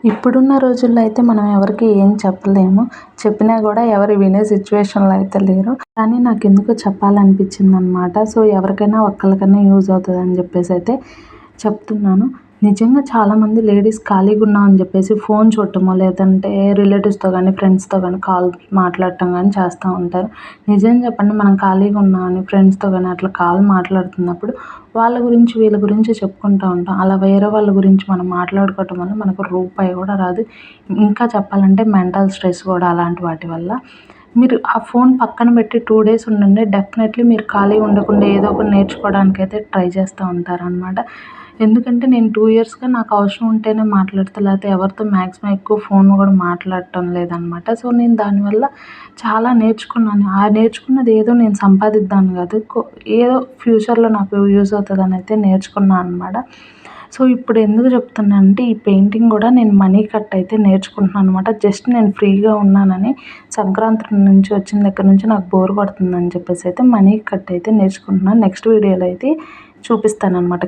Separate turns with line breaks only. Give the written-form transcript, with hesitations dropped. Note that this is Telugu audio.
ఇప్పుడున్న రోజుల్లో అయితే మనం ఎవరికి ఏం చెప్పలేము. చెప్పినా కూడా ఎవరు వినే సిచ్యువేషన్‌లో అయితే లేరు. కానీ నాకెందుకో చెప్పాలనిపించిందనమాట. సో, ఎవరికైనా ఒక్కళ్ళకన్నా యూజ్ అవుతదని చెప్పేసైతే చెప్తున్నాను. నిజంగా చాలామంది లేడీస్ ఖాళీగున్నాం అని చెప్పేసి ఫోన్ చూడటమో, లేదంటే రిలేటివ్స్‌తో గానీ, ఫ్రెండ్స్‌తో గానీ కాల్ మాట్లాడటం గానీ చేస్తా ఉంటారు. నిజం చెప్పండి, మనం ఖాళీగా ఉన్నామని ఫ్రెండ్స్‌తో గానీ అట్లా కాల్ మాట్లాడుతున్నప్పుడు వాళ్ళ గురించి, వీళ్ళ గురించి చెప్పుకుంటా ఉంటాం. అలా వేరే వాళ్ళ గురించి మనం మాట్లాడుకోవటం వల్ల మనకు రూపాయి కూడా రాదు. ఇంకా చెప్పాలంటే మెంటల్ స్ట్రెస్ కూడా అలాంటి వాటి వల్ల. మీరు ఆ ఫోన్ పక్కన పెట్టి 2 డేస్ ఉండండి. డెఫినెట్‌లీ మీరు ఖాళీగా ఉండకుండా ఏదో ఒకటి నేర్చుకోవడానికైతే ట్రై చేస్తూ ఉంటారనమాట. ఎందుకంటే నేను 2 ఇయర్స్‌గా నాకు అవసరం ఉంటేనే మాట్లాడతా. లేకపోతే ఎవరితో మ్యాక్సిమం ఎక్కువ ఫోన్ కూడా మాట్లాడటం లేదనమాట. సో, నేను దానివల్ల చాలా నేర్చుకున్నాను. ఆ నేర్చుకున్నది ఏదో నేను సంపాదిద్దామని కాదు. ఏదో ఫ్యూచర్‌లో నాకు యూజ్ అవుతదని అయితే నేర్చుకున్నా అనమాట. సో, ఇప్పుడు ఎందుకు చెప్తున్నా అంటే ఈ పెయింటింగ్ కూడా నేను మనీ కట్ అయితే నేర్చుకుంటున్నాను అనమాట. జస్ట్ నేను ఫ్రీగా ఉన్నానని సంక్రాంతి నుంచి వచ్చిన దగ్గర నుంచి నాకు బోర్ కొడుతుందని చెప్పేసి అయితే మనీ కట్ అయితే నేర్చుకుంటున్నాను. నెక్స్ట్ వీడియోలో అయితే చూపిస్తాననమాట.